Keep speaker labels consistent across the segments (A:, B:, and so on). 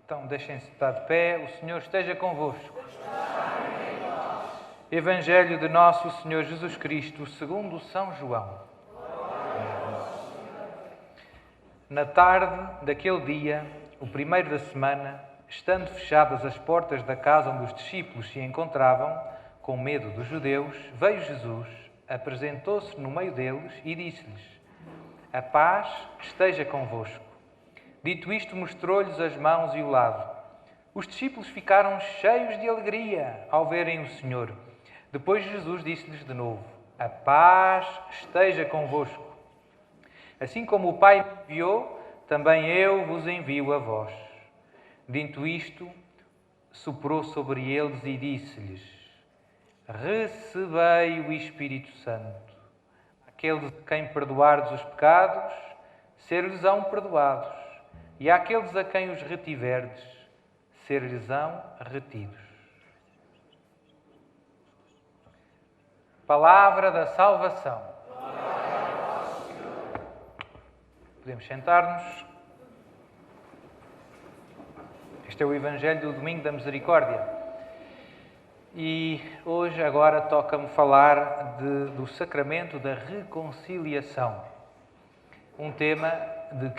A: Então, deixem-se estar de pé. O Senhor esteja convosco. Evangelho de nosso Senhor Jesus Cristo, segundo São João. Na tarde daquele dia, o primeiro da semana, estando fechadas as portas da casa onde os discípulos se encontravam, com medo dos judeus, veio Jesus, apresentou-se no meio deles e disse-lhes: A paz esteja convosco. Dito isto, mostrou-lhes as mãos e o lado. Os discípulos ficaram cheios de alegria ao verem o Senhor. Depois Jesus disse-lhes de novo: A paz esteja convosco. Assim como o Pai me enviou, também eu vos envio a vós. Dito isto, soprou sobre eles e disse-lhes: Recebei o Espírito Santo. Aqueles a quem perdoardes os pecados, ser-lhes-ão perdoados. E àqueles a quem os retiverdes, ser-lhes-ão retidos. Palavra da salvação. Podemos sentar-nos. Este é o Evangelho do Domingo da Misericórdia. E hoje, agora, toca-me falar do sacramento da reconciliação. Um tema de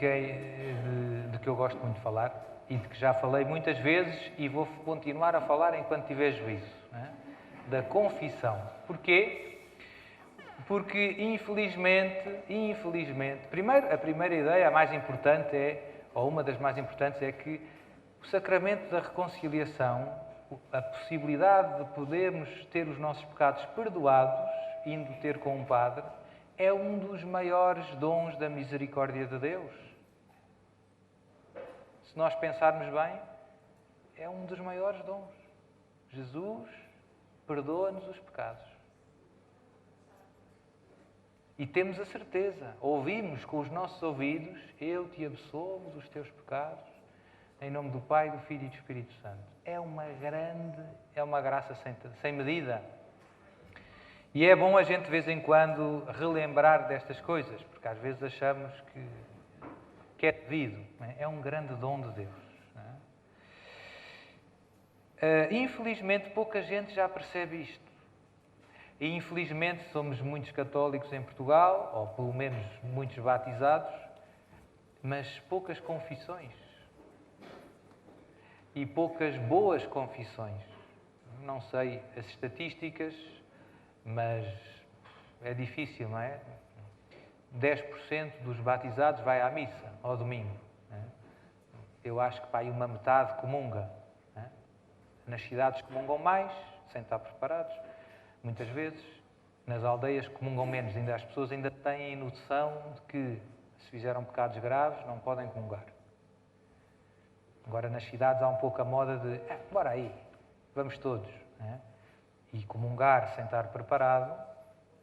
A: que eu gosto muito de falar e de que já falei muitas vezes e vou continuar a falar enquanto tiver juízo. Não é? Da confissão. Porquê? Porque, infelizmente, a primeira ideia, a mais importante ou uma das mais importantes, é que o sacramento da reconciliação, a possibilidade de podermos ter os nossos pecados perdoados, indo ter com um padre, é um dos maiores dons da misericórdia de Deus. Se nós pensarmos bem, é um dos maiores dons. Jesus perdoa-nos os pecados. E temos a certeza, ouvimos com os nossos ouvidos: Eu te absolvo dos teus pecados, em nome do Pai, do Filho e do Espírito Santo. É uma graça sem medida. E é bom a gente, de vez em quando, relembrar destas coisas, porque às vezes achamos que é devido. É um grande dom de Deus. Infelizmente, pouca gente já percebe isto. E, infelizmente, somos muitos católicos em Portugal, ou pelo menos muitos batizados, mas poucas confissões. E poucas boas confissões. Não sei as estatísticas, mas é difícil, não é? 10% dos batizados vai à missa ao domingo. Não é? Eu acho que para aí uma metade comunga. Não é? Nas cidades comungam mais, sem estar preparados, muitas vezes. Nas aldeias comungam menos. Ainda as pessoas ainda têm noção de que, se fizeram pecados graves, não podem comungar. Agora, nas cidades há um pouco a moda de bora aí, vamos todos. Não é? E comungar sem estar preparado,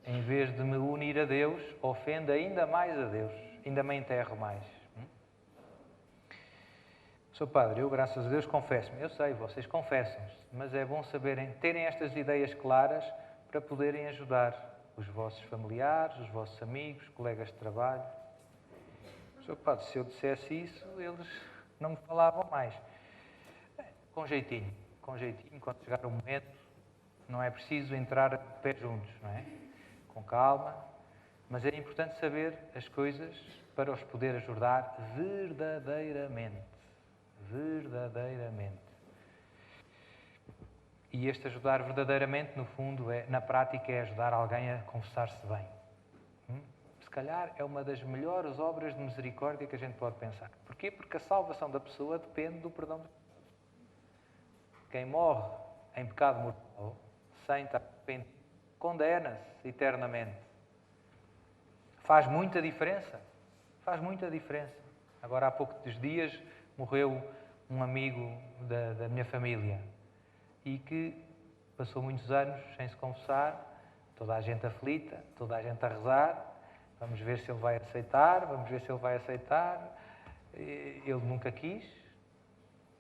A: em vez de me unir a Deus, ofende ainda mais a Deus. Ainda me enterro mais. Sou padre, eu, graças a Deus, confesso-me. Eu sei, vocês confessam-se, mas é bom saberem, terem estas ideias claras para poderem ajudar os vossos familiares, os vossos amigos, colegas de trabalho. Sou padre, se eu dissesse isso, eles não me falavam mais. Com jeitinho, quando chegar o momento, não é preciso entrar a pé juntos, não é? Com calma, mas é importante saber as coisas para os poder ajudar verdadeiramente. E este ajudar verdadeiramente, no fundo, na prática, é ajudar alguém a confessar-se bem. Se calhar é uma das melhores obras de misericórdia que a gente pode pensar. Porquê? Porque a salvação da pessoa depende do perdão de Deus. Quem morre em pecado mortal, sem estar arrependido, condena-se eternamente. Faz muita diferença. Agora, há poucos dias, morreu um amigo da minha família e que passou muitos anos sem se confessar, toda a gente aflita, toda a gente a rezar. Vamos ver se ele vai aceitar. Ele nunca quis,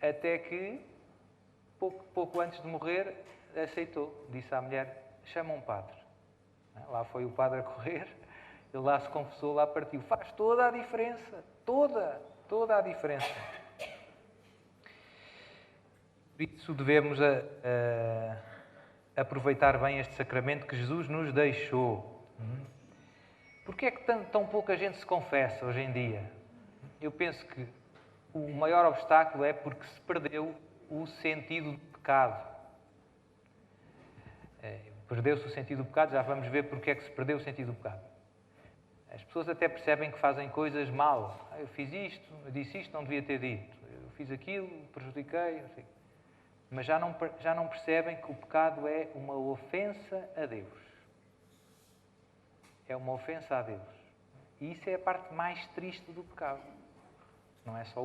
A: até que, pouco antes de morrer, aceitou. Disse à mulher: chama um padre. Lá foi o padre a correr, ele lá se confessou, lá partiu. Faz toda a diferença. Toda a diferença. Por isso devemos aproveitar bem este sacramento que Jesus nos deixou. Porquê é que tão pouca gente se confessa hoje em dia? Eu penso que o maior obstáculo é porque se perdeu o sentido do pecado. Perdeu-se o sentido do pecado, já vamos ver porque é que se perdeu o sentido do pecado. As pessoas até percebem que fazem coisas mal. Eu fiz isto, eu disse isto, não devia ter dito. Eu fiz aquilo, prejudiquei, não sei. Mas já não percebem que o pecado é uma ofensa a Deus. É uma ofensa a Deus. E isso é a parte mais triste do pecado. Não é só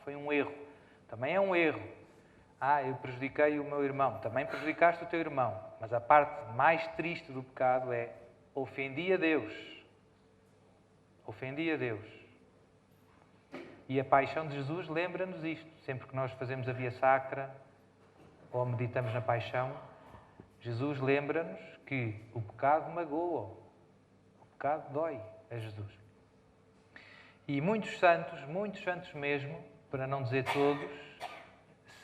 A: foi um erro. Também é um erro. Eu prejudiquei o meu irmão. Também prejudicaste o teu irmão. Mas a parte mais triste do pecado é ofendi a Deus. Ofendi a Deus. E a paixão de Jesus lembra-nos isto. Sempre que nós fazemos a Via Sacra ou meditamos na paixão, Jesus lembra-nos que o pecado magoa. O pecado dói a Jesus. E muitos santos mesmo, para não dizer todos,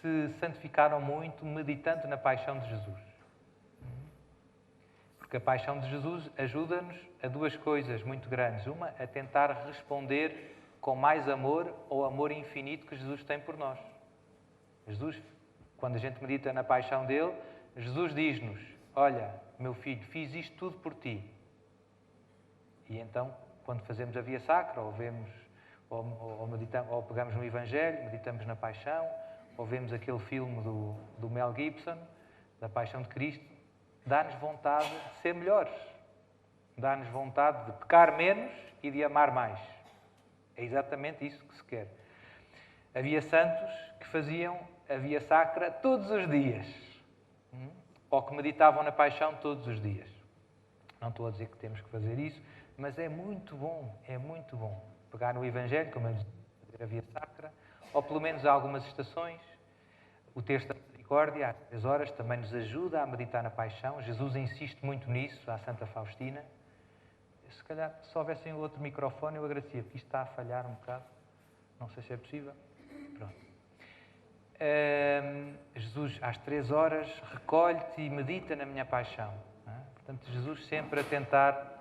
A: se santificaram muito meditando na paixão de Jesus. Porque a paixão de Jesus ajuda-nos a duas coisas muito grandes. Uma, a tentar responder com mais amor ao amor infinito que Jesus tem por nós. Jesus, quando a gente medita na paixão dele, Jesus diz-nos: olha, meu filho, fiz isto tudo por ti. E então, quando fazemos a Via Sacra, ou vemos, ou pegamos no Evangelho, meditamos na paixão, ou vemos aquele filme do Mel Gibson, da Paixão de Cristo, dá-nos vontade de ser melhores. Dá-nos vontade de pecar menos e de amar mais. É exatamente isso que se quer. Havia santos que faziam a Via Sacra todos os dias. Ou que meditavam na paixão todos os dias. Não estou a dizer que temos que fazer isso, mas é muito bom pegar no Evangelho, como eu disse, fazer a Via Sacra, ou pelo menos algumas estações. O texto da misericórdia, às 3 horas, também nos ajuda a meditar na paixão. Jesus insiste muito nisso, à Santa Faustina. Se calhar, se houvessem outro microfone, eu agradecia, porque isto está a falhar um bocado. Não sei se é possível. Pronto. Jesus, às 3 horas, recolhe-te e medita na minha paixão. Portanto, Jesus sempre a tentar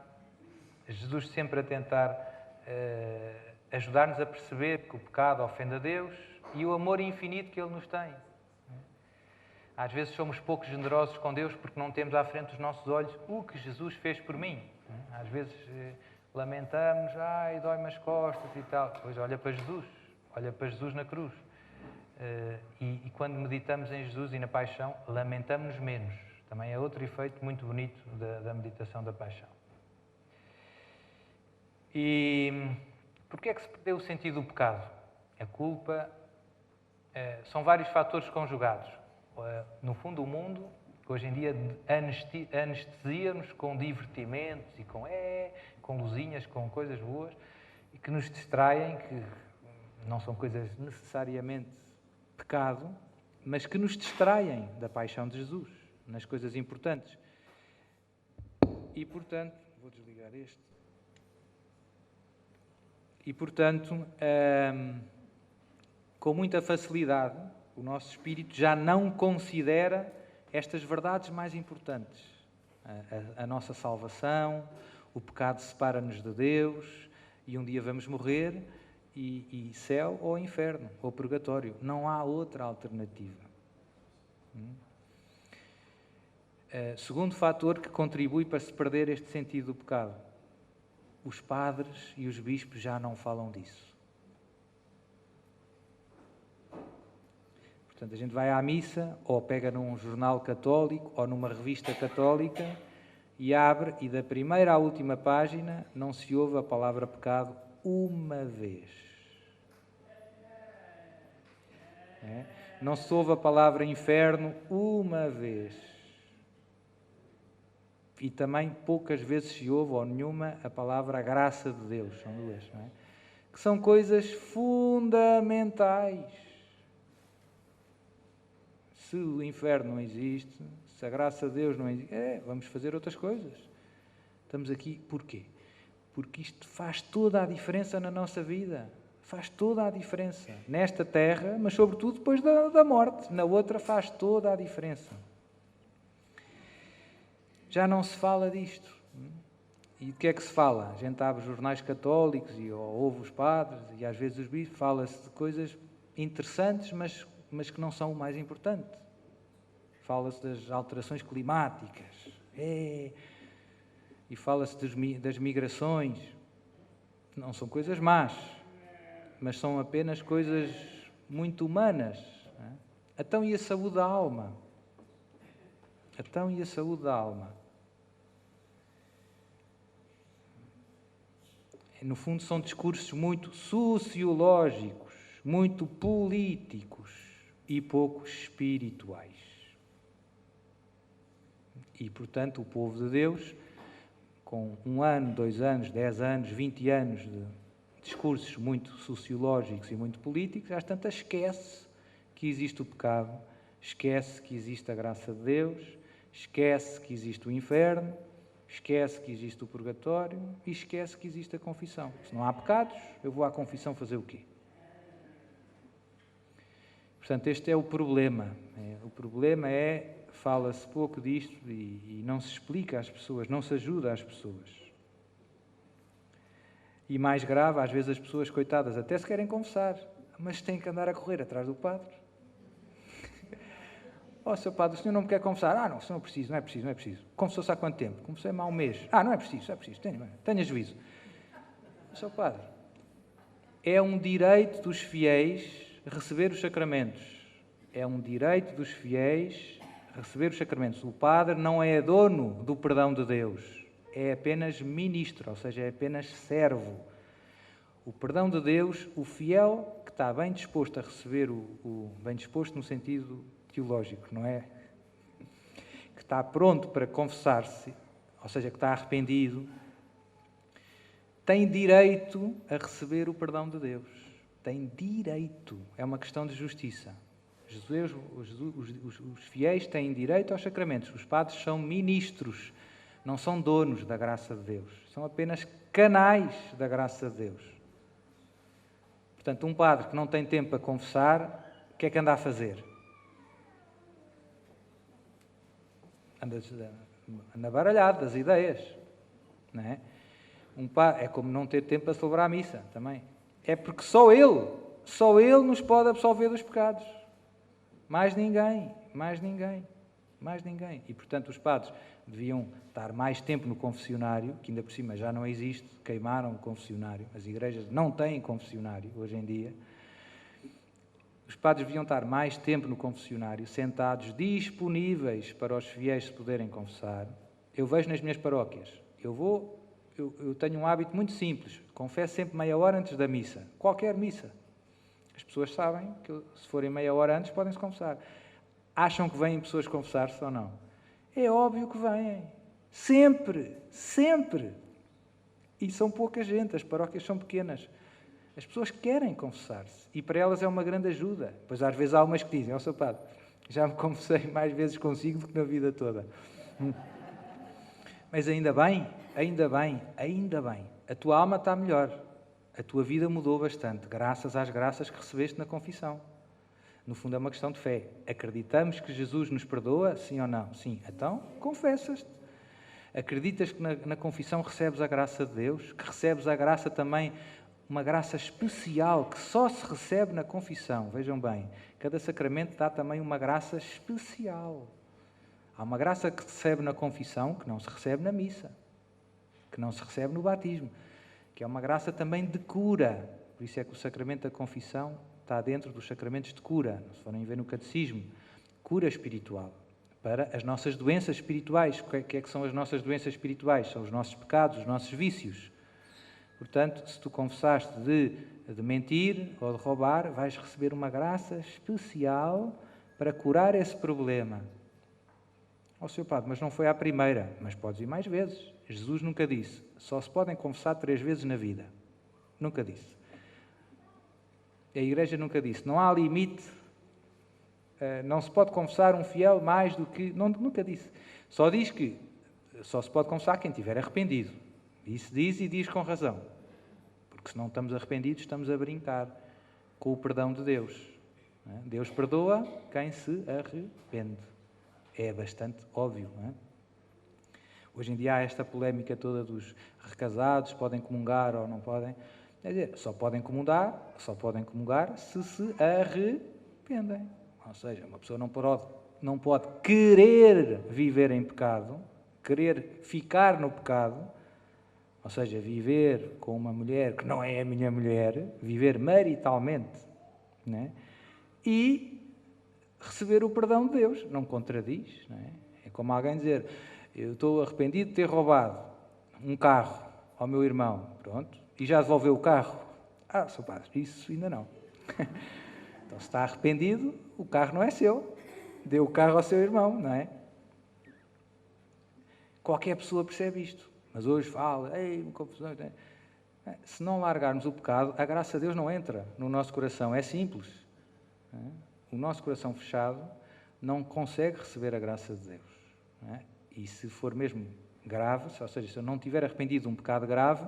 A: ajudar-nos a perceber que o pecado ofende a Deus e o amor infinito que Ele nos tem. Às vezes somos pouco generosos com Deus porque não temos à frente dos nossos olhos o que Jesus fez por mim. Às vezes lamentamos, dói-me as costas e tal. Pois olha para Jesus na cruz. E quando meditamos em Jesus e na paixão, lamentamos-nos menos. Também é outro efeito muito bonito da meditação da paixão. E porquê é que se perdeu o sentido do pecado? A culpa são vários fatores conjugados. No fundo, o mundo, que hoje em dia anestesia-nos com divertimentos e com luzinhas, com coisas boas, e que nos distraem, que não são coisas necessariamente pecado, mas que nos distraem da paixão de Jesus, nas coisas importantes. E, portanto, vou desligar este. E, portanto, com muita facilidade, o nosso espírito já não considera estas verdades mais importantes. A nossa salvação, o pecado separa-nos de Deus e um dia vamos morrer e céu ou inferno, ou purgatório. Não há outra alternativa. Segundo fator que contribui para se perder este sentido do pecado. Os padres e os bispos já não falam disso. Portanto, a gente vai à missa, ou pega num jornal católico, ou numa revista católica, e abre, e da primeira à última página não se ouve a palavra pecado uma vez. Não se ouve a palavra inferno uma vez. E também poucas vezes se ouve, ou nenhuma, a palavra graça de Deus. São duas, não é? Que são coisas fundamentais. Se o inferno não existe, se a graça de Deus não existe, vamos fazer outras coisas. Estamos aqui, porquê? Porque isto faz toda a diferença na nossa vida. Faz toda a diferença. Nesta terra, mas sobretudo depois da morte. Na outra faz toda a diferença. Já não se fala disto. E de que é que se fala? A gente abre jornais católicos e ouve os padres e às vezes os bispos, fala-se de coisas interessantes, mas que não são o mais importante. Fala-se das alterações climáticas. E fala-se das migrações. Não são coisas más, mas são apenas coisas muito humanas. Não é? Então, e a saúde da alma? Então, e a saúde da alma? No fundo, são discursos muito sociológicos, muito políticos e pouco espirituais. E, portanto, o povo de Deus, com 1 ano, 2 anos, 10 anos, 20 anos de discursos muito sociológicos e muito políticos, às tantas esquece que existe o pecado, esquece que existe a graça de Deus, esquece que existe o inferno, esquece que existe o purgatório e esquece que existe a confissão. Se não há pecados, eu vou à confissão fazer o quê? Portanto, este é o problema. O problema é, fala-se pouco disto e não se explica às pessoas, não se ajuda às pessoas. E mais grave, às vezes as pessoas, coitadas, até se querem confessar, mas têm que andar a correr atrás do padre. Seu padre, o senhor não me quer confessar? Não, o senhor não é preciso. Confessou-se há quanto tempo? Confessei-me há 1 mês. Não é preciso, tenha juízo. Seu padre, é um direito dos fiéis receber os sacramentos. É um direito dos fiéis receber os sacramentos. O padre não é dono do perdão de Deus. É apenas ministro, ou seja, é apenas servo. O perdão de Deus, o fiel que está bem disposto a receber bem disposto no sentido teológico, não é? Que está pronto para confessar-se, ou seja, que está arrependido, tem direito a receber o perdão de Deus. Tem direito. É uma questão de justiça. Os fiéis têm direito aos sacramentos. Os padres são ministros, não são donos da graça de Deus. São apenas canais da graça de Deus. Portanto, um padre que não tem tempo para confessar, o que é que anda a fazer? Anda baralhado das ideias. Não é? É como não ter tempo para celebrar a missa também. É porque só Ele nos pode absolver dos pecados. Mais ninguém. E, portanto, os padres deviam estar mais tempo no confessionário, que ainda por cima já não existe, queimaram o confessionário. As igrejas não têm confessionário hoje em dia. Os padres deviam estar mais tempo no confessionário, sentados, disponíveis para os fiéis se poderem confessar. Eu vejo nas minhas paróquias. Eu tenho um hábito muito simples. Confesso sempre meia hora antes da missa. Qualquer missa. As pessoas sabem que se forem meia hora antes podem se confessar. Acham que vêm pessoas confessar-se ou não? É óbvio que vêm. Sempre. E são pouca gente. As paróquias são pequenas. As pessoas querem confessar-se e para elas é uma grande ajuda. Pois às vezes há umas que dizem, seu padre, já me confessei mais vezes consigo do que na vida toda. Mas ainda bem. A tua alma está melhor. A tua vida mudou bastante, graças às graças que recebeste na confissão. No fundo é uma questão de fé. Acreditamos que Jesus nos perdoa, sim ou não? Sim. Então, confessas-te. Acreditas que na confissão recebes a graça de Deus? Que recebes a graça também, uma graça especial que só se recebe na confissão. Vejam bem, cada sacramento dá também uma graça especial. Há uma graça que se recebe na confissão que não se recebe na missa, que não se recebe no batismo, que é uma graça também de cura. Por isso é que o sacramento da confissão está dentro dos sacramentos de cura. Se forem ver no catecismo, cura espiritual. Para as nossas doenças espirituais. O que é que são as nossas doenças espirituais? São os nossos pecados, os nossos vícios. Portanto, se tu confessaste de mentir ou de roubar, vais receber uma graça especial para curar esse problema. Seu padre, mas não foi à primeira. Mas podes ir mais vezes. Jesus nunca disse, só se podem confessar 3 vezes na vida. Nunca disse. A Igreja nunca disse, não há limite, não se pode confessar um fiel mais do que... Nunca disse. Só diz que só se pode confessar quem estiver arrependido. Isso diz e diz com razão. Porque se não estamos arrependidos, estamos a brincar com o perdão de Deus. Não é? Deus perdoa quem se arrepende. É bastante óbvio, não é? Hoje em dia há esta polémica toda dos recasados, podem comungar ou não podem. Quer dizer, só podem comungar se se arrependem. Ou seja, uma pessoa não pode querer viver em pecado, querer ficar no pecado, ou seja, viver com uma mulher que não é a minha mulher, viver maritalmente, né? E receber o perdão de Deus. Não contradiz, não é? É como alguém dizer, eu estou arrependido de ter roubado um carro ao meu irmão, pronto, e já devolveu o carro. Ah, Sr. Padre, isso ainda não. Então, se está arrependido, o carro não é seu. Deu o carro ao seu irmão, não é? Qualquer pessoa percebe isto. Mas hoje fala, ei, confusão. Se não largarmos o pecado, a graça de Deus não entra no nosso coração. É simples. O nosso coração fechado não consegue receber a graça de Deus. Não é? E se for mesmo grave, ou seja, se eu não tiver arrependido de um pecado grave,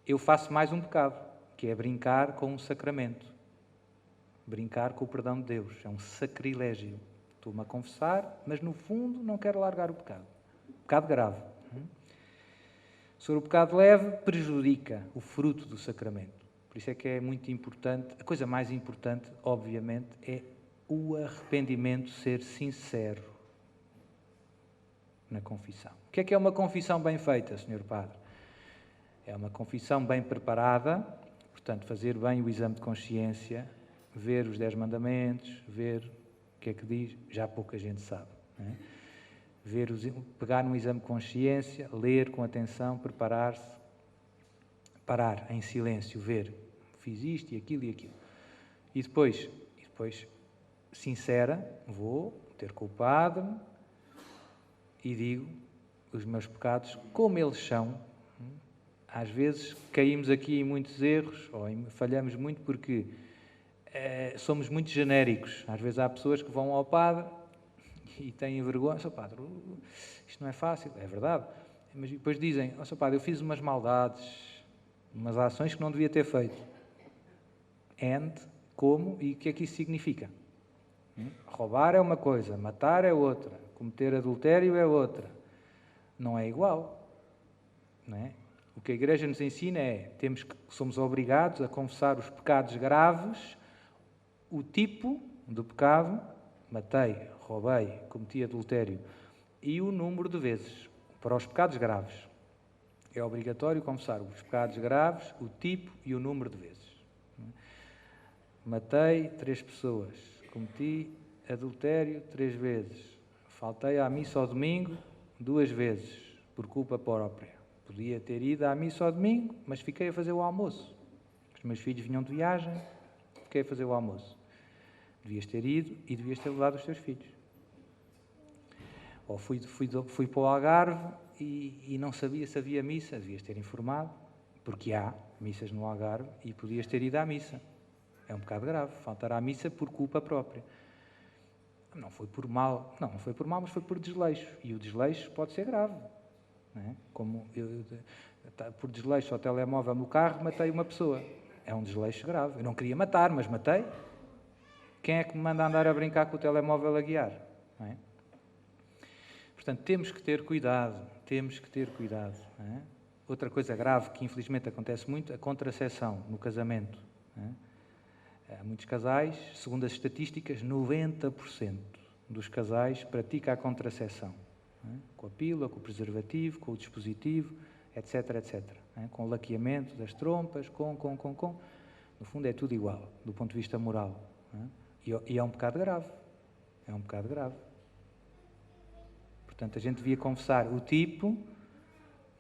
A: eu faço mais um pecado, que é brincar com um sacramento. Brincar com o perdão de Deus. É um sacrilégio. Estou-me a confessar, mas no fundo não quero largar o pecado. Pecado grave. Sobre o pecado leve, prejudica o fruto do sacramento. Por isso é que é muito importante, a coisa mais importante, obviamente, é o arrependimento ser sincero na confissão. O que é uma confissão bem feita, Sr. Padre? É uma confissão bem preparada, portanto, fazer bem o exame de consciência, ver os 10 mandamentos, ver o que é que diz, já pouca gente sabe, não é? Pegar num exame de consciência, ler com atenção, preparar-se, parar em silêncio, ver, fiz isto e aquilo. E depois sincera, vou ter com o padre e digo os meus pecados como eles são. Às vezes caímos aqui em muitos erros, ou falhamos muito porque somos muito genéricos. Às vezes há pessoas que vão ao padre e têm vergonha. Sr. Padre, isto não é fácil. É verdade. Mas depois dizem, Sr. Padre, eu fiz umas maldades, umas ações que não devia ter feito. Como e o que é que isso significa? Roubar é uma coisa, matar é outra, cometer adultério é outra. Não é igual. Não é? O que a Igreja nos ensina é, somos obrigados a confessar os pecados graves, o tipo do pecado, matei, roubei, cometi adultério, e o número de vezes, para os pecados graves. É obrigatório confessar os pecados graves, o tipo e o número de vezes. Matei 3 pessoas, cometi adultério 3 vezes, faltei à missa ao domingo 2 vezes, por culpa própria. Podia ter ido à missa ao domingo, mas fiquei a fazer o almoço. Os meus filhos vinham de viagem, fiquei a fazer o almoço. Devias ter ido e devias ter levado os teus filhos. Ou fui para o Algarve e não sabia se havia missa, devias ter informado, porque há missas no Algarve e podias ter ido à missa. É um pecado grave, faltar à missa por culpa própria. Não foi por mal, mas foi por desleixo. E o desleixo pode ser grave. Não é? Como por desleixo ao telemóvel no carro, matei uma pessoa. É um desleixo grave. Eu não queria matar, mas matei. Quem é que me manda andar a brincar com o telemóvel a guiar? Não é? Portanto, temos que ter cuidado. Não é? Outra coisa grave que infelizmente acontece muito, a contracepção no casamento. Não é? Há muitos casais, segundo as estatísticas, 90% dos casais pratica a contracepção. Não é? Com a pílula, com o preservativo, com o dispositivo, etc, etc. Não é? Com o laqueamento das trompas, No fundo é tudo igual, do ponto de vista moral. Não é? E é um pecado grave. É um pecado grave. Portanto, a gente devia confessar o tipo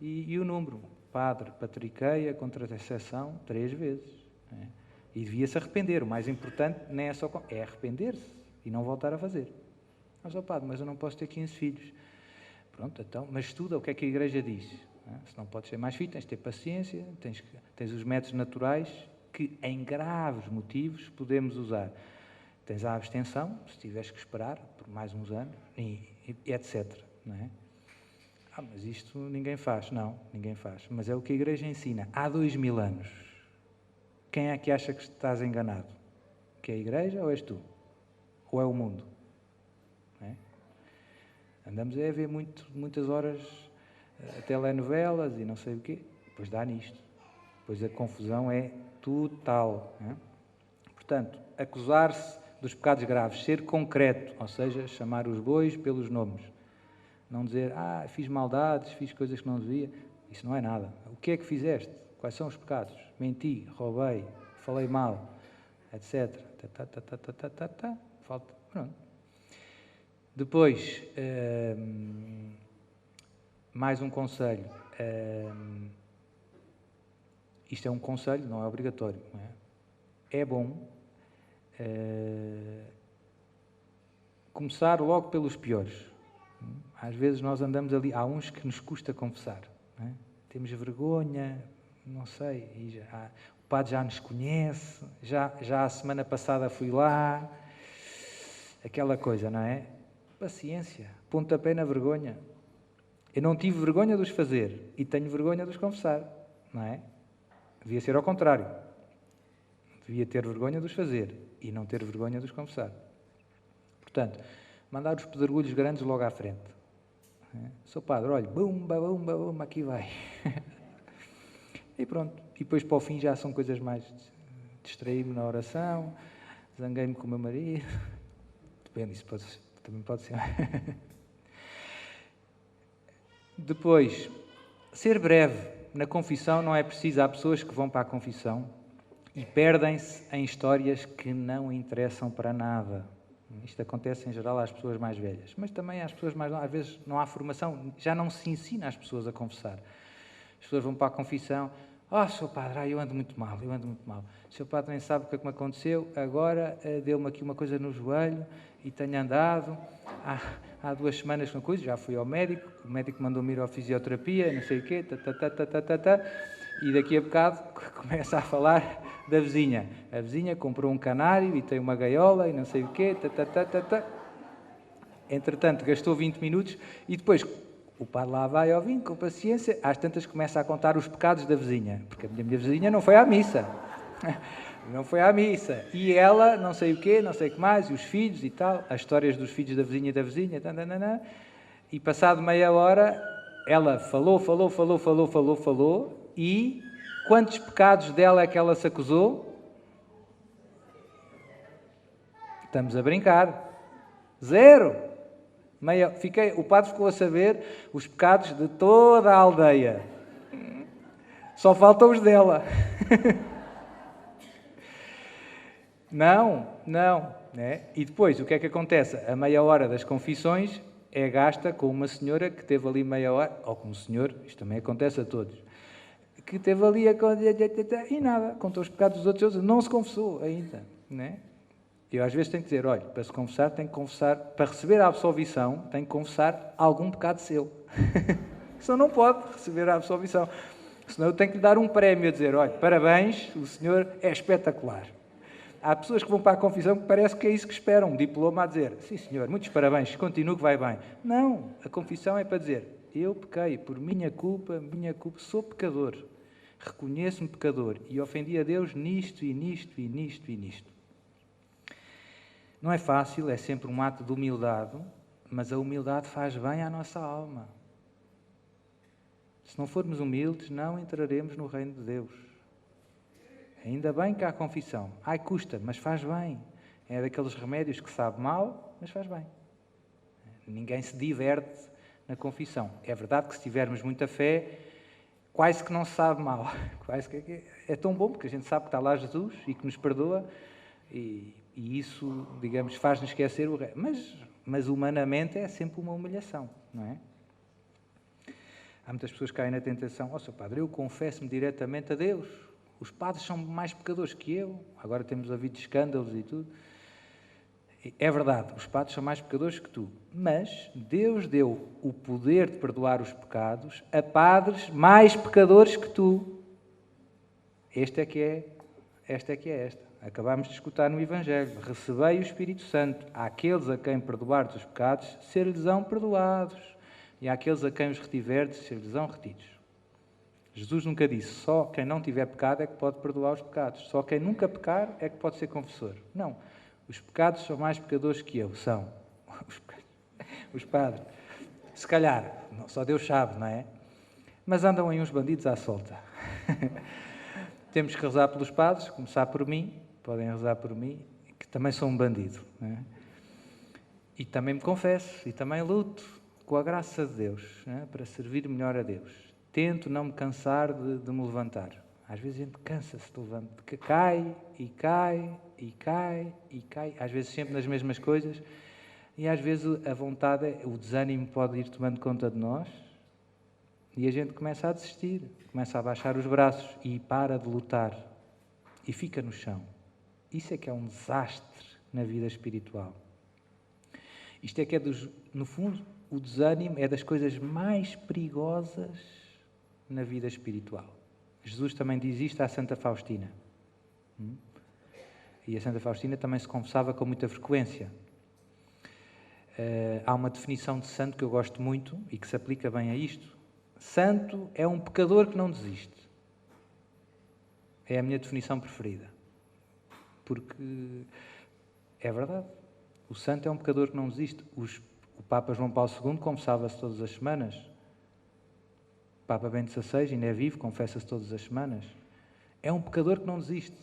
A: e o número. Padre, patriquei a contracepção 3 vezes. Não é? E devia-se arrepender. O mais importante nem é só... É arrepender-se e não voltar a fazer. Mas, padre, mas eu não posso ter 15 filhos. Pronto, então, mas estuda o que é que a Igreja diz. Não é? Se não podes ter mais filhos, tens de ter paciência, tens os métodos naturais que, em graves motivos, podemos usar. Tens a abstenção, se tiveres que esperar por mais uns anos, e etc. Não é? Mas isto ninguém faz. Não, ninguém faz. Mas é o que a Igreja ensina há 2000 anos. quem é que acha que estás enganado? Que é a igreja ou és tu? Ou é o mundo? Não é? Andamos a ver muitas horas telenovelas e não sei o quê. Depois dá nisto. Depois a confusão é total. Não é? Portanto, acusar-se dos pecados graves, ser concreto, ou seja, chamar os bois pelos nomes. Não dizer, fiz maldades, fiz coisas que não devia. Isso não é nada. O que é que fizeste? Quais são os pecados? Menti, roubei, falei mal, etc. Falta. Pronto. Depois, mais um conselho. Isto é um conselho, não é obrigatório. Não é? É bom começar logo pelos piores. Às vezes nós andamos ali, há uns que nos custa confessar. Não é? Temos vergonha, não sei, o padre já nos conhece, já a semana passada fui lá, aquela coisa, não é? Paciência, pontapé na vergonha. Eu não tive vergonha de os fazer e tenho vergonha de os confessar, não é? Devia ser ao contrário. Devia ter vergonha de os fazer e não ter vergonha de os confessar. Portanto, mandar os pedregulhos grandes logo à frente. Sou padre, olha, bumba, aqui vai. E pronto. E depois para o fim já são coisas mais... Distraí-me na oração, zanguei-me com o meu marido. Depende, isso também pode ser. Depois, ser breve. Na confissão não é preciso. Há pessoas que vão para a confissão e perdem-se em histórias que não interessam para nada. Isto acontece em geral às pessoas mais velhas, mas também às pessoas mais novas. Às vezes não há formação, já não se ensina às pessoas a confessar. As pessoas vão para a confissão, Sr. Padre, eu ando muito mal. O Sr. Padre nem sabe o que é que me aconteceu, agora deu-me aqui uma coisa no joelho e tenho andado, há 2 semanas com coisa, já fui ao médico, o médico mandou-me ir à fisioterapia, não sei o quê, e daqui a bocado começa a falar da vizinha. A vizinha comprou um canário e tem uma gaiola e não sei o quê, Entretanto, gastou 20 minutos e depois o padre lá vai ouvindo, com paciência, às tantas começa a contar os pecados da vizinha, porque a minha vizinha não foi à missa. Não foi à missa. E ela, não sei o quê, não sei o que mais, e os filhos e tal, as histórias dos filhos da vizinha, e passado meia hora, ela falou, e quantos pecados dela é que ela se acusou? Estamos a brincar. 0. O padre ficou a saber os pecados de toda a aldeia. Só faltam os dela. Não. Né? E depois, o que é que acontece? A meia hora das confissões é gasta com uma senhora que teve ali meia hora, ou com um senhor, isto também acontece a todos, que teve ali e nada, contou os pecados dos outros, não se confessou ainda. Né? Eu às vezes tenho que dizer, olha, para se confessar, tem que confessar, para receber a absolvição, tem que confessar algum pecado seu. Senão não pode receber a absolvição. Senão eu tenho que lhe dar um prémio a dizer, olha, parabéns, o senhor é espetacular. Há pessoas que vão para a confissão que parece que é isso que esperam, um diploma a dizer, sim senhor, muitos parabéns, continue que vai bem. Não, a confissão é para dizer, eu pequei por minha culpa, sou pecador, reconheço-me pecador e ofendi a Deus nisto. Não é fácil, é sempre um ato de humildade, mas a humildade faz bem à nossa alma. Se não formos humildes, não entraremos no reino de Deus. Ainda bem que há confissão. Custa, mas faz bem. É daqueles remédios que sabe mal, mas faz bem. Ninguém se diverte na confissão. É verdade que se tivermos muita fé, quase que não se sabe mal. Quase que é tão bom, porque a gente sabe que está lá Jesus e que nos perdoa, e isso, digamos, faz-nos esquecer o resto. Mas humanamente é sempre uma humilhação, não é? Há muitas pessoas que caem na tentação, Sr. Padre, eu confesso-me diretamente a Deus. Os padres são mais pecadores que eu. Agora temos ouvido escândalos e tudo. É verdade, os padres são mais pecadores que tu. Mas Deus deu o poder de perdoar os pecados a padres mais pecadores que tu. Esta é que é esta. Acabámos de escutar no Evangelho. Recebei o Espírito Santo. Àqueles a quem perdoardes os pecados, ser-lhes-ão perdoados. E àqueles a quem os retiverdes, ser-lhes-ão retidos. Jesus nunca disse, só quem não tiver pecado é que pode perdoar os pecados. Só quem nunca pecar é que pode ser confessor. Não. Os pecados são mais pecadores que eu. São. Os padres. Se calhar. Só Deus sabe, não é? Mas andam aí uns bandidos à solta. Temos que rezar pelos padres, começar por mim. Podem rezar por mim, que também sou um bandido. Não é? E também me confesso. E também luto com a graça de Deus, não é? Para servir melhor a Deus. Tento não me cansar de me levantar. Às vezes a gente cansa-se de levantar, que cai, e cai, e cai, e cai. Às vezes sempre nas mesmas coisas. E às vezes a vontade, o desânimo pode ir tomando conta de nós. E a gente começa a desistir. Começa a baixar os braços e para de lutar. E fica no chão. Isso é que é um desastre na vida espiritual. Isto é que é, no fundo, o desânimo é das coisas mais perigosas na vida espiritual. Jesus também diz isto à Santa Faustina. E a Santa Faustina também se confessava com muita frequência. Há uma definição de santo que eu gosto muito e que se aplica bem a isto. Santo é um pecador que não desiste. É a minha definição preferida. Porque é verdade. O santo é um pecador que não desiste. O Papa João Paulo II confessava-se todas as semanas. O Papa Bento XVI ainda é vivo, confessa-se todas as semanas. É um pecador que não desiste.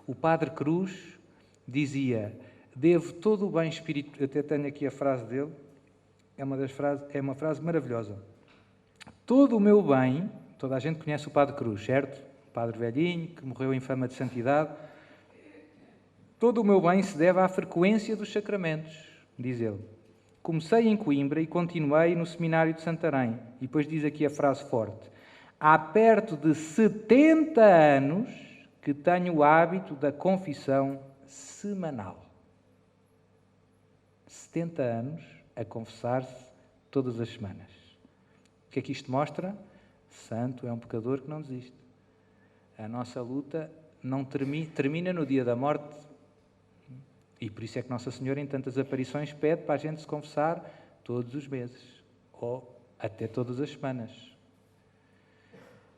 A: O Padre Cruz dizia, devo todo o bem espiritual... Eu até tenho aqui a frase dele. É uma frase maravilhosa. Todo o meu bem... Toda a gente conhece o Padre Cruz, certo? O Padre velhinho, que morreu em fama de santidade. Todo o meu bem se deve à frequência dos sacramentos, diz ele. Comecei em Coimbra e continuei no seminário de Santarém. E depois diz aqui a frase forte. Há perto de 70 anos que tenho o hábito da confissão semanal. 70 anos a confessar-se todas as semanas. O que é que isto mostra? Santo é um pecador que não desiste. A nossa luta não termina no dia da morte. E por isso é que Nossa Senhora, em tantas aparições, pede para a gente se confessar todos os meses. Ou até todas as semanas.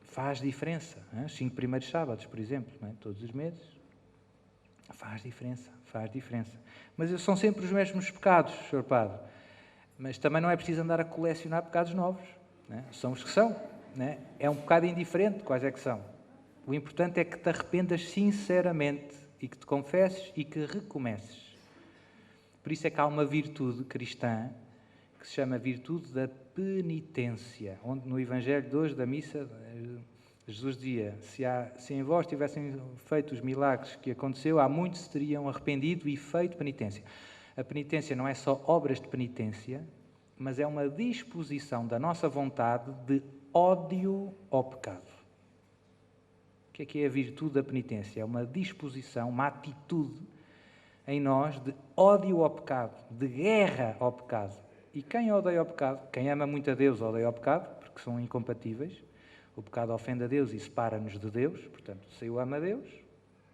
A: Faz diferença. Os 5 primeiros sábados, por exemplo, não é? Todos os meses. Faz diferença. Mas são sempre os mesmos pecados, Sr. Padre. Mas também não é preciso andar a colecionar pecados novos. Não é? São os que são. Não é? É um bocado indiferente quais é que são. O importante é que te arrependas sinceramente e que te confesses e que recomeces. Por isso é que há uma virtude cristã que se chama virtude da penitência, onde no Evangelho de hoje da missa Jesus dizia, se em vós tivessem feito os milagres que aconteceu, há muitos se teriam arrependido e feito penitência. A penitência não é só obras de penitência, mas é uma disposição da nossa vontade de ódio ao pecado. O que é a virtude da penitência? É uma disposição, uma atitude em nós de ódio ao pecado, de guerra ao pecado. E quem odeia o pecado? Quem ama muito a Deus odeia o pecado, porque são incompatíveis. O pecado ofende a Deus e separa-nos de Deus. Portanto, se eu amo a Deus,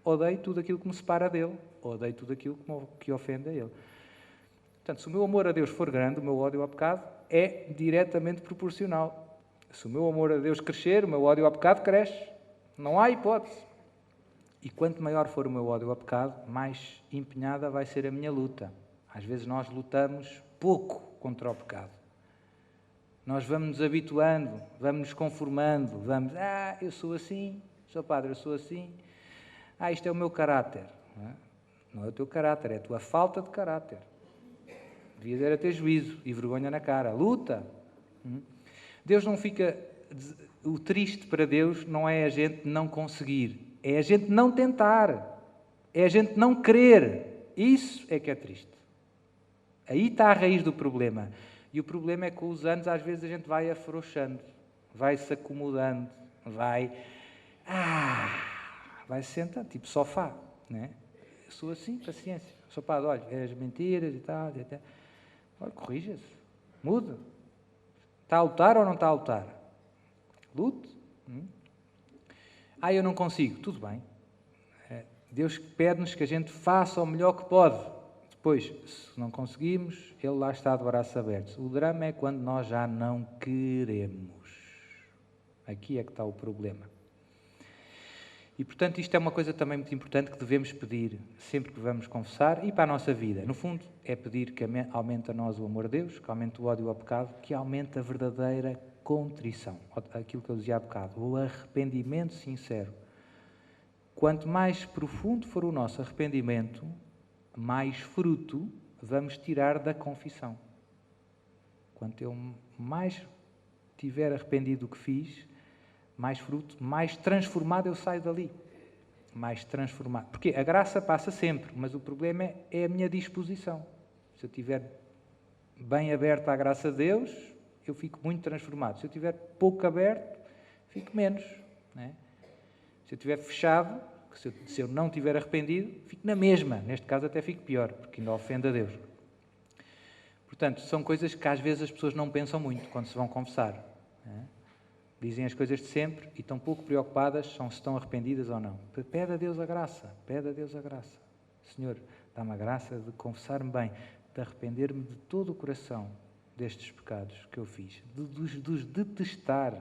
A: odeio tudo aquilo que me separa dele. Odeio tudo aquilo que ofende a Ele. Portanto, se o meu amor a Deus for grande, o meu ódio ao pecado é diretamente proporcional. Se o meu amor a Deus crescer, o meu ódio ao pecado cresce. Não há hipótese. E quanto maior for o meu ódio ao pecado, mais empenhada vai ser a minha luta. Às vezes nós lutamos pouco contra o pecado. Nós vamos nos habituando, vamos nos conformando, eu sou assim, sou padre, eu sou assim. Isto é o meu caráter. Não é o teu caráter, é a tua falta de caráter. Devias era ter juízo e vergonha na cara. Luta. Deus não fica... O triste para Deus não é a gente não conseguir, é a gente não tentar, é a gente não querer. Isso é que é triste. Aí está a raiz do problema. E o problema é que com os anos às vezes a gente vai afrouxando, vai-se acomodando, vai se sentando, tipo sofá. Não é? Eu sou assim, paciência. Sou padre, olha, é as mentiras e tal. Olha, corrija-se, muda. Está a lutar ou não está a lutar? Lute. Eu não consigo. Tudo bem. Deus pede-nos que a gente faça o melhor que pode. Depois, se não conseguimos, Ele lá está de braços abertos. O drama é quando nós já não queremos. Aqui é que está o problema. E, portanto, isto é uma coisa também muito importante que devemos pedir sempre que vamos confessar e para a nossa vida. No fundo, é pedir que aumente a nós o amor a Deus, que aumente o ódio ao pecado, que aumente a verdadeira contrição. Aquilo que eu dizia há bocado, o arrependimento sincero. Quanto mais profundo for o nosso arrependimento, mais fruto vamos tirar da confissão. Quanto eu mais tiver arrependido do que fiz, mais fruto, mais transformado eu saio dali. Mais transformado. Porque a graça passa sempre, mas o problema é a minha disposição. Se eu estiver bem aberto à graça de Deus, eu fico muito transformado. Se eu estiver pouco aberto, fico menos. Não é? Se eu estiver fechado, se eu não estiver arrependido, fico na mesma. Neste caso até fico pior, porque ainda ofende a Deus. Portanto, são coisas que às vezes as pessoas não pensam muito quando se vão confessar. Não é? Dizem as coisas de sempre e estão pouco preocupadas se estão arrependidas ou não. Pede a Deus a graça, pede a Deus a graça. Senhor, dá-me a graça de confessar-me bem, de arrepender-me de todo o coração destes pecados que eu fiz, de os detestar.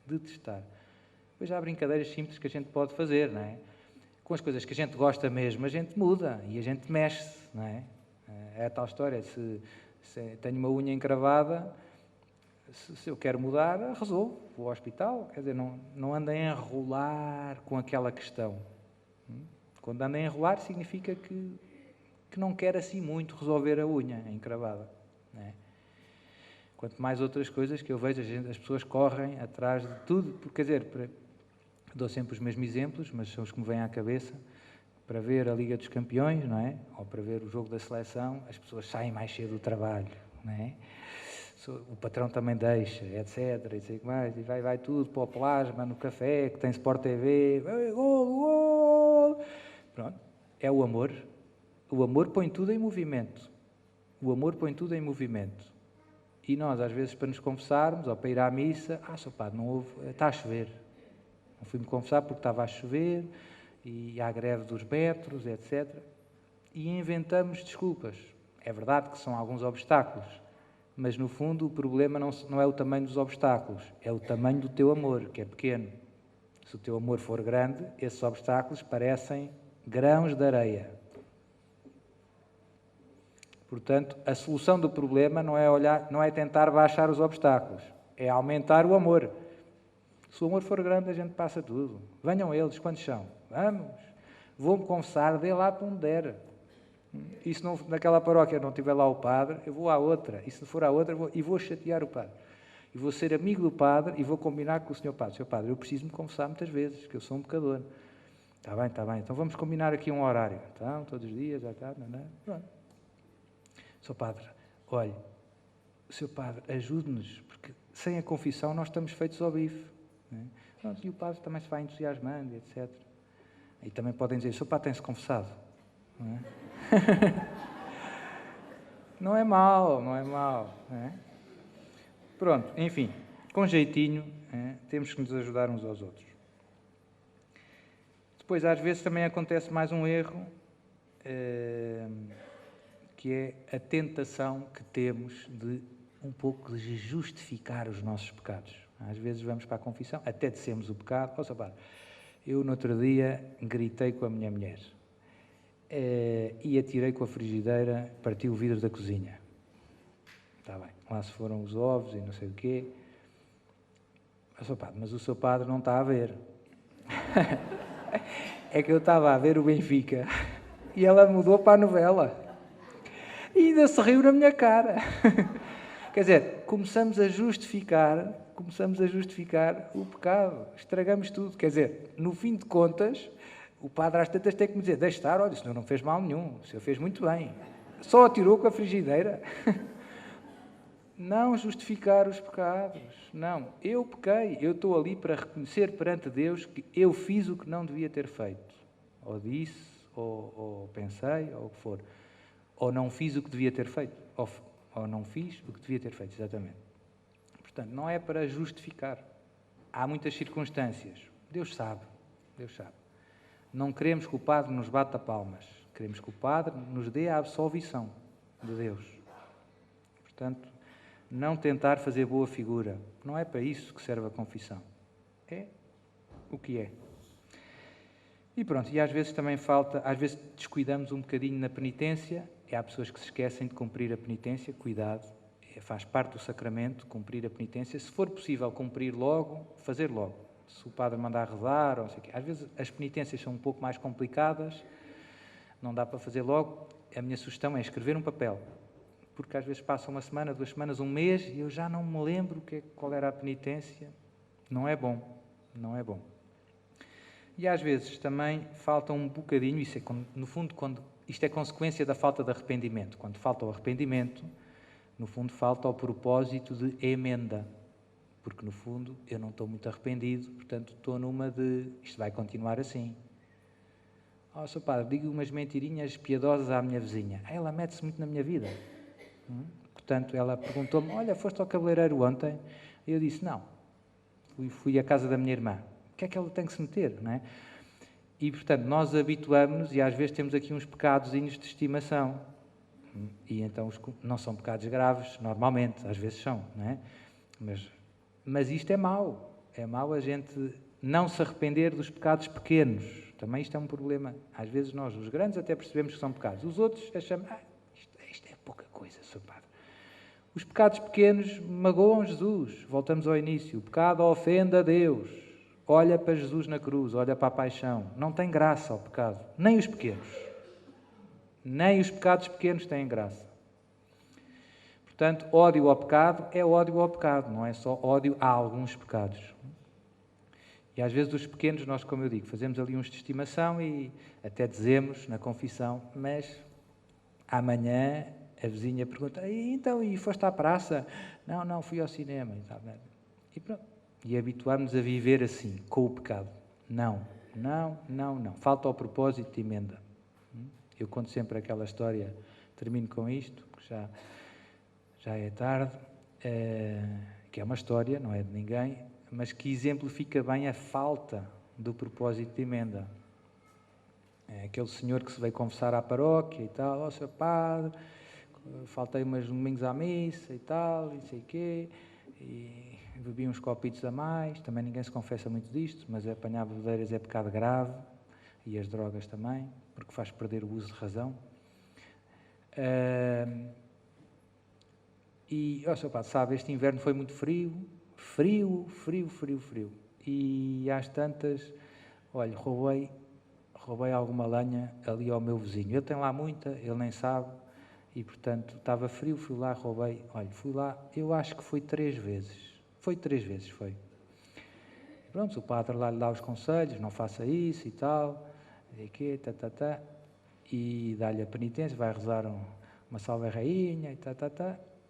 A: Depois há brincadeiras simples que a gente pode fazer, não é? Com as coisas que a gente gosta mesmo, a gente muda e a gente mexe-se, não é? É a tal história, se tenho uma unha encravada, se eu quero mudar, resolvo, vou ao hospital, quer dizer, não ando a enrolar com aquela questão. Quando ando a enrolar, significa que não quero assim muito resolver a unha encravada, não é? Quanto mais outras coisas que eu vejo, as pessoas correm atrás de tudo, porque, quer dizer, dou sempre os mesmos exemplos, mas são os que me vêm à cabeça, para ver a Liga dos Campeões, não é? Ou para ver o jogo da seleção, as pessoas saem mais cedo do trabalho, não é? O patrão também deixa, etc. E sei mais, e vai tudo para o plasma, no café, que tem Sport TV, gol! Pronto, é o amor. O amor põe tudo em movimento. O amor põe tudo em movimento. E nós, às vezes, para nos confessarmos, ou para ir à missa, Sr. Padre, não houve, está a chover. Não fui-me confessar porque estava a chover, e há greve dos metros, etc. E inventamos desculpas. É verdade que são alguns obstáculos, mas, no fundo, o problema não é o tamanho dos obstáculos, é o tamanho do teu amor, que é pequeno. Se o teu amor for grande, esses obstáculos parecem grãos de areia. Portanto, a solução do problema não é tentar baixar os obstáculos, é aumentar o amor. Se o amor for grande, a gente passa tudo. Venham eles, quantos são? Vamos. Vou-me confessar, dê lá para onde der. E se não, naquela paróquia não tiver lá o padre, eu vou à outra. E se for à outra, vou chatear o padre. E vou ser amigo do padre e vou combinar com o senhor padre. Senhor padre, eu preciso me confessar muitas vezes, que eu sou um pecador. Está bem. Então vamos combinar aqui um horário. Então, todos os dias, já está, não é? Pronto. Senhor padre, olhe, senhor padre, ajude-nos, porque sem a confissão nós estamos feitos ao bife. Não é? Pronto, e o padre também se vai entusiasmando, etc. E também podem dizer, senhor padre tem-se confessado. Não é? Não é mau. Não é? Pronto, enfim, com jeitinho, temos que nos ajudar uns aos outros. Depois, às vezes, também acontece mais um erro, que é a tentação que temos de um pouco de justificar os nossos pecados. Às vezes vamos para a confissão, até dissemos o pecado. Padre, eu no outro dia gritei com a minha mulher e atirei com a frigideira, parti o vidro da cozinha. Está bem, lá se foram os ovos e não sei o quê. Padre, mas o seu padre não está a ver. É que eu estava a ver o Benfica e ela mudou para a novela. E ainda se riu na minha cara. Quer dizer, começamos a justificar o pecado. Estragamos tudo. Quer dizer, no fim de contas, o padre às tantas tem que me dizer, deixa estar, olha, o senhor não fez mal nenhum, o senhor fez muito bem. Só atirou com a frigideira. Não justificar os pecados. Não, eu pequei. Eu estou ali para reconhecer perante Deus que eu fiz o que não devia ter feito. Ou disse, ou pensei, ou o que for. Ou não fiz o que devia ter feito. Ou não fiz o que devia ter feito, exatamente. Portanto, não é para justificar. Há muitas circunstâncias. Deus sabe. Não queremos que o Padre nos bata palmas. Queremos que o Padre nos dê a absolvição de Deus. Portanto, não tentar fazer boa figura. Não é para isso que serve a confissão. É o que é. E pronto, e às vezes também falta, às vezes descuidamos um bocadinho na penitência. Há pessoas que se esquecem de cumprir a penitência, cuidado, faz parte do sacramento, cumprir a penitência. Se for possível cumprir logo, fazer logo. Se o padre mandar rezar, ou não sei o quê. Às vezes as penitências são um pouco mais complicadas, não dá para fazer logo. A minha sugestão é escrever um papel, porque às vezes passa uma semana, 2 semanas, um mês, e eu já não me lembro qual era a penitência. Não é bom, não é bom. E às vezes também falta um bocadinho, isso é, no fundo, isto é consequência da falta de arrependimento. Quando falta o arrependimento, no fundo falta o propósito de emenda. Porque no fundo eu não estou muito arrependido, portanto estou numa de isto vai continuar assim. Sr. Padre, digo umas mentirinhas piedosas à minha vizinha. Ela mete-se muito na minha vida. Portanto, ela perguntou-me, olha, foste ao cabeleireiro ontem? E eu disse, não. Fui à casa da minha irmã. O que é que ela tem que se meter, não é? E, portanto, nós habituamos-nos e às vezes temos aqui uns pecadozinhos de estimação. E então não são pecados graves, normalmente, às vezes são, não é? Mas isto é mau. É mau a gente não se arrepender dos pecados pequenos. Também isto é um problema. Às vezes nós, os grandes, até percebemos que são pecados. Os outros achamos, isto é pouca coisa, Sr. Padre. Os pecados pequenos magoam Jesus. Voltamos ao início. O pecado ofende a Deus. Olha para Jesus na cruz, olha para a paixão. Não tem graça o pecado. Nem os pequenos. Nem os pecados pequenos têm graça. Portanto, ódio ao pecado é ódio ao pecado. Não é só ódio a alguns pecados. E às vezes os pequenos, nós, como eu digo, fazemos ali uns de estimação e até dizemos na confissão, mas amanhã a vizinha pergunta, então, e foste à praça? Não, fui ao cinema. E pronto. E habituámos-nos a viver assim, com o pecado. Não. Falta ao propósito de emenda. Eu conto sempre aquela história, termino com isto, porque já é tarde, que é uma história, não é de ninguém, mas que exemplifica bem a falta do propósito de emenda. É aquele senhor que se veio confessar à paróquia e tal, Sr. Padre, faltei umas domingos à missa e tal, e sei o quê, e bebi uns copitos a mais, também ninguém se confessa muito disto, mas apanhar bebedeiras é pecado grave, e as drogas também, porque faz perder o uso de razão. E, Sr. Padre, sabe, este inverno foi muito frio. E às tantas, olha, roubei alguma lenha ali ao meu vizinho. Ele tem lá muita, ele nem sabe, e portanto estava frio, fui lá, roubei. Olha, fui lá, eu acho que foi 3 vezes. Foi 3 vezes, foi. E pronto, o padre lá lhe dá os conselhos, não faça isso e tal, e dá-lhe a penitência, vai rezar uma salve rainha e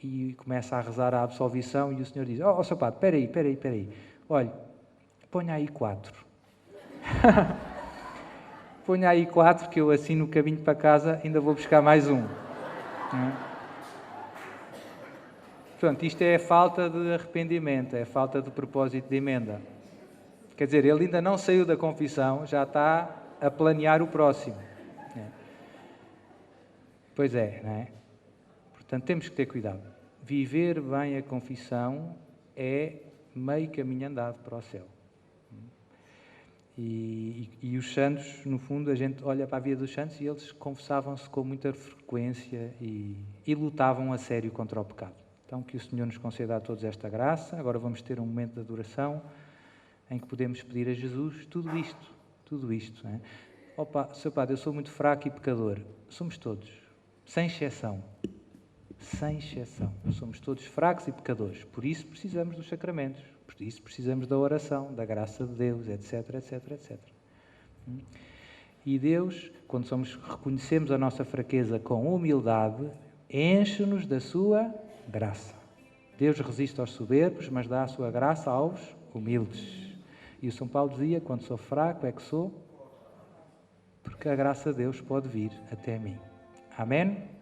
A: e começa a rezar a absolvição e o senhor diz, Sr. Padre, espera aí, olha, ponha aí 4. Ponha aí 4 que eu assim no caminho para casa ainda vou buscar mais um. Portanto, isto é a falta de arrependimento, é a falta de propósito de emenda. Quer dizer, ele ainda não saiu da confissão, já está a planear o próximo. Pois é, não é? Portanto, temos que ter cuidado. Viver bem a confissão é meio caminho andado para o céu. E os santos, no fundo, a gente olha para a vida dos santos e eles confessavam-se com muita frequência e lutavam a sério contra o pecado. Então, que o Senhor nos conceda a todos esta graça. Agora vamos ter um momento de adoração em que podemos pedir a Jesus tudo isto. Não é? Sr. Padre, eu sou muito fraco e pecador. Somos todos, sem exceção. Somos todos fracos e pecadores. Por isso precisamos dos sacramentos. Por isso precisamos da oração, da graça de Deus, etc. E Deus, quando reconhecemos a nossa fraqueza com humildade, enche-nos da sua graça. Deus resiste aos soberbos, mas dá a sua graça aos humildes. E o São Paulo dizia, quando sou fraco é que sou, porque a graça de Deus pode vir até mim. Amém? Amém.